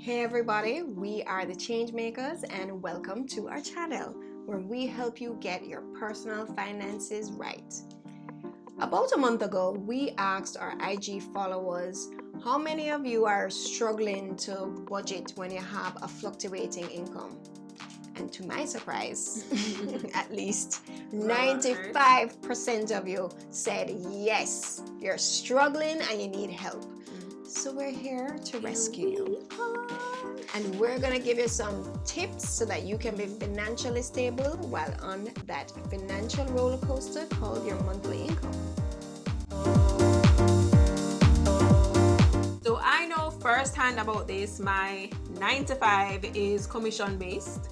Hey everybody, we are the ChangeMakers and welcome to our channel where we help you get your personal finances right. About a month ago, we asked our IG followers how many of you are struggling to budget when you have a fluctuating income. And to my surprise, at least 95% of you said yes, you're struggling and you need help. So we're here to rescue you. And we're gonna give you some tips so that you can be financially stable while on that financial roller coaster called your monthly income. So I know firsthand about this. My 9 to 5 is commission based,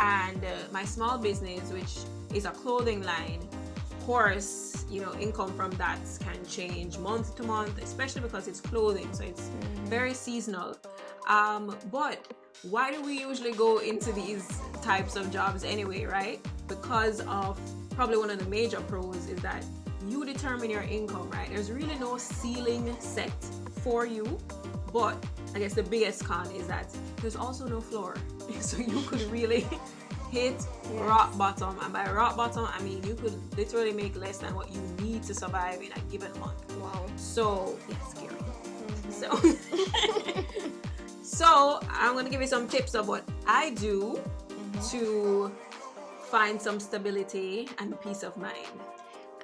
and my small business, which is a clothing line, of course, income from that can change month to month, especially because it's clothing, so it's very seasonal. But why do we usually go into these types of jobs anyway, right? Because of probably one of the major pros is that you determine your income, right? There's really no ceiling set for you, but I guess the biggest con is that there's also no floor. So you could really hit rock bottom, and by rock bottom I mean you could literally make less than what you need to survive in a given month. Wow. So yeah, scary. So I'm gonna give you some tips of what I do to find some stability and peace of mind.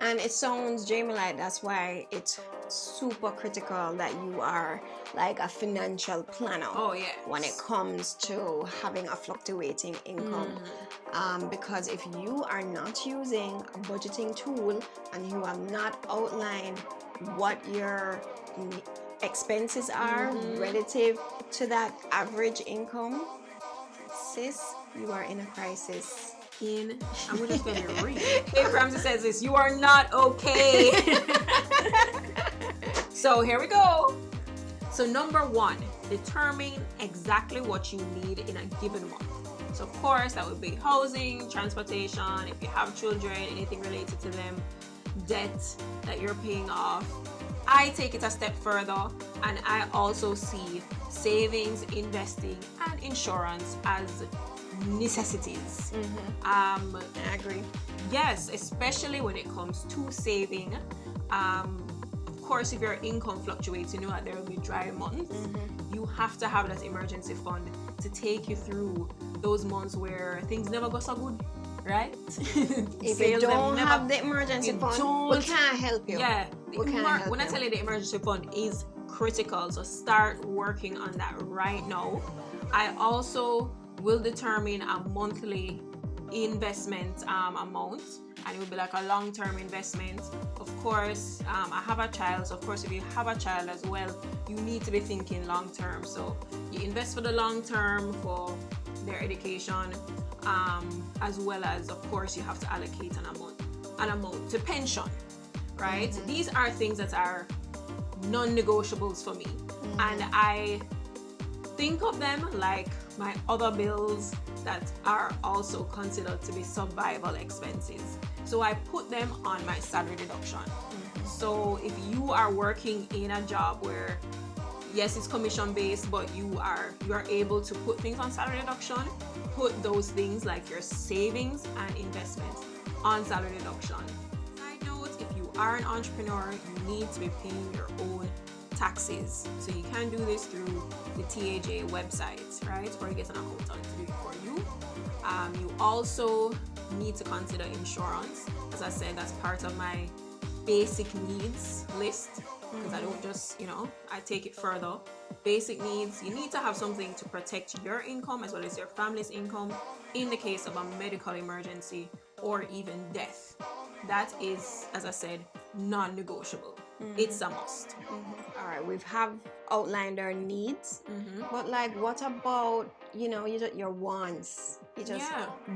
And it sounds, Jamie, like that's why it's super critical that you are like a financial planner. Oh yeah. When it comes to having a fluctuating income, because if you are not using a budgeting tool and you have not outlined what your expenses are relative to that average income, sis, you are in a crisis. And we're just gonna read. Hey, Ramsey says this: you are not okay. So here we go. So number 1, determine exactly what you need in a given month. So of course that would be housing, transportation, if you have children, anything related to them, debt that you're paying off. I take it a step further and I also see savings, investing, and insurance as necessities. I agree. Yes, especially when it comes to saving. Of course, if your income fluctuates, you know that there will be dry months. You have to have that emergency fund to take you through those months where things never go so good, right? If you don't have the emergency fund, we can't help you. Yeah, when I tell you the emergency fund is critical, so start working on that right now. I also will determine a monthly investment amount, and it will be like a long-term investment. Of course, I have a child, so of course if you have a child as well, you need to be thinking long-term. So you invest for the long-term for their education, as well as of course you have to allocate an amount to pension, right? These are things that are non-negotiables for me, and I think of them like my other bills that are also considered to be survival expenses. So I put them on my salary deduction. So if you are working in a job where yes, it's commission based, but you are able to put things on salary deduction, put those things like your savings and investments on salary deduction. Side note, if you are an entrepreneur, you need to be paying your own taxes. So you can do this through the TAJ website, right? Or you get an accountant to do it for you. You also need to consider insurance. As I said, that's part of my basic needs list, because I don't just, I take it further. Basic needs, you need to have something to protect your income as well as your family's income in the case of a medical emergency or even death. That is, as I said, non-negotiable. It's a must. All right, we have outlined our needs, but like, what about your wants? You just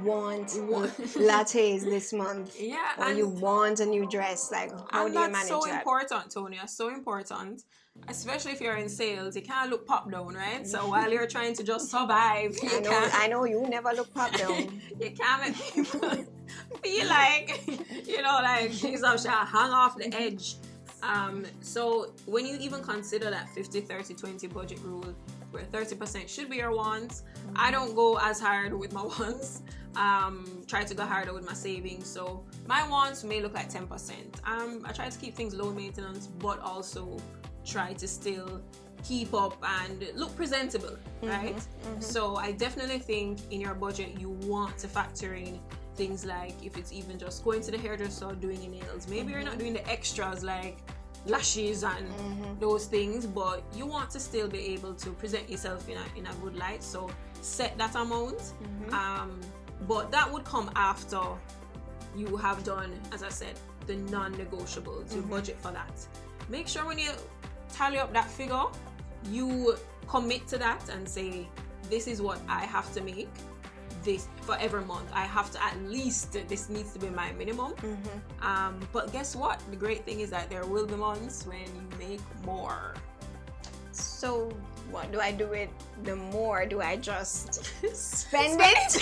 want lattes this month, or you want a new dress. Like, how do you manage that? That's so important, Tonya. So important, especially if you're in sales. You can't look pop down, right? So while you're trying to just survive, I know you never look pop down. You can't make people feel like like things shall hang off the edge. So when you even consider that 50-30-20 budget rule, where 30% should be your wants. I don't go as hard with my wants. Try to go harder with my savings. So my wants may look like 10%. I try to keep things low maintenance, but also try to still keep up and look presentable, right? So I definitely think in your budget you want to factor in things like, if it's even just going to the hairdresser or doing your nails, maybe you're not doing the extras like lashes and those things, but you want to still be able to present yourself in a good light. So set that amount, but that would come after you have done, as I said, the non-negotiables. You budget for that. Make sure when you tally up that figure, you commit to that and say, this is what I have to make this for every month. I have to, at least this needs to be my minimum. But guess what? The great thing is that there will be months when you make more. So what do I do with the more? Do I just spend it?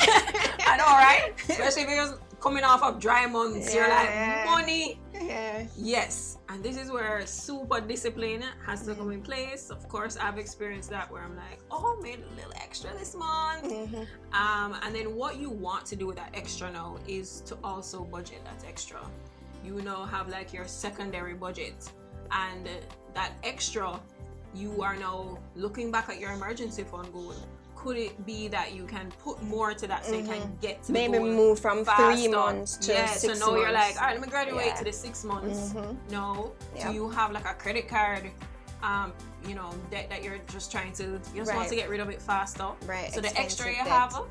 I know, right? Especially if you're coming off of dry months, you're like, money. Yes. And this is where super discipline has to come in place. Of course, I've experienced that where I'm like, oh, I made a little extra this month. And then what you want to do with that extra now is to also budget that extra. You now have like your secondary budget, and that extra, you are now looking back at your emergency fund goal. Could it be that you can put more to that so you can get to maybe the goal move from faster? 3 months to 6 months? So now you're like, all right, let me graduate to the 6 months. No, do you have like a credit card, debt that you're just trying to, you just want to get rid of it faster? Right. So the extra you have,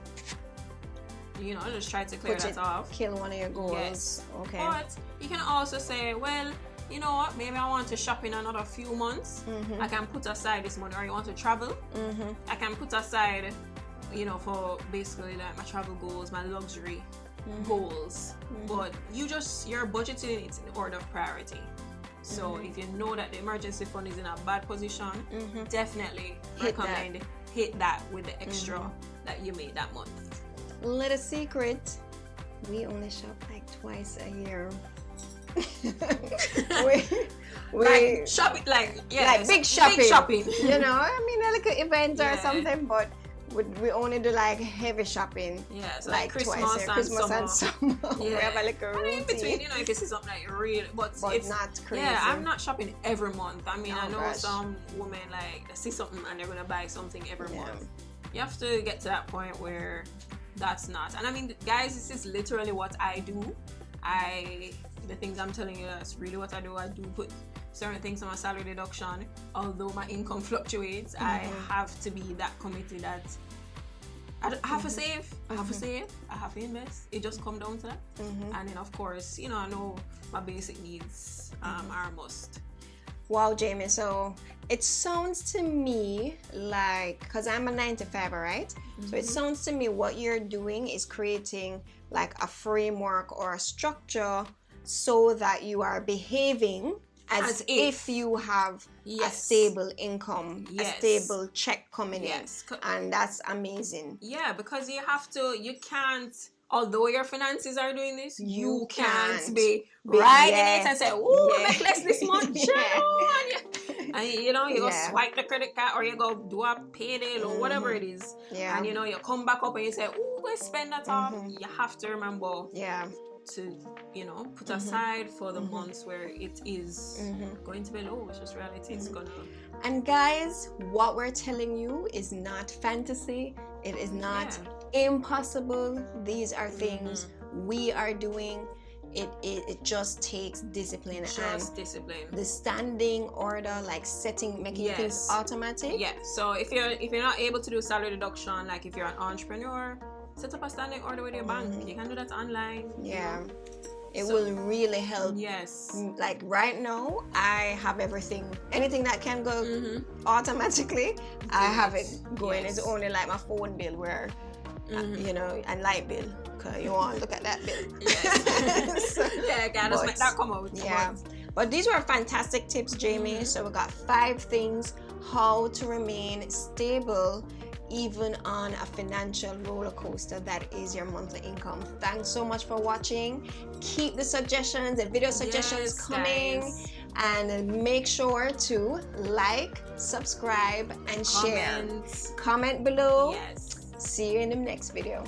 just try to clear that off. Kill one of your goals. Yes. Okay. But you can also say, well, you know what, maybe I want to shop in another few months. I can put aside this money. Or you want to travel, I can put aside, for basically like my travel goals, my luxury goals. But you're budgeting it in order of priority. So if you know that the emergency fund is in a bad position, definitely recommend hit that with the extra that you made that month. Little secret, we only shop like twice a year. like shopping, like big shopping. I mean, like an event or something, but we only do like heavy shopping. So like Christmas twice a year, Christmas and summer. We have like a routine. In between, if you see something that you really, but it's not crazy. I'm not shopping every month. I mean, I know some women like they see something and they're gonna buy something every month. You have to get to that point where that's not. And I mean, guys, this is literally what I do. The things I'm telling you, that's really what I do. I do put certain things on my salary deduction. Although my income fluctuates, I have to be that committed that I have to save. I have to save. I have to invest. It just comes down to that. And then, of course, I know my basic needs are a must. Wow, Jamie. So it sounds to me like, because I'm a 9 to 5, right? So it sounds to me what you're doing is creating like a framework or a structure so that you are behaving as if you have a stable income, a stable check coming in. And that's amazing. Yeah, because you can't, although your finances are doing this, you can't be riding it and say, ooh, I make less this month. And you go swipe the credit card or you go do a payday or whatever it is. And you come back up and you say, ooh, go spend that off. You have to remember to put aside for the months where it is going to be low. It's just reality. It's gonna. And guys, what we're telling you is not fantasy. It is not impossible. These are things we are doing. It just takes discipline. Discipline. The standing order, like making things automatic. So if you're not able to do salary deduction, like if you're an entrepreneur, set up a standing order with your bank. You can do that online. It will really help. Like right now, I have anything that can go automatically. I have it going. It's only like my phone bill where, and light bill. You want to look at that bill. Just make that come out. But these were fantastic tips, Jamie. So we got 5 things how to remain stable even on a financial roller coaster that is your monthly income. Thanks so much for watching. Keep the suggestions, the video suggestions coming. And make sure to like, subscribe, and share. Comments. Comment below. Yes. See you in the next video.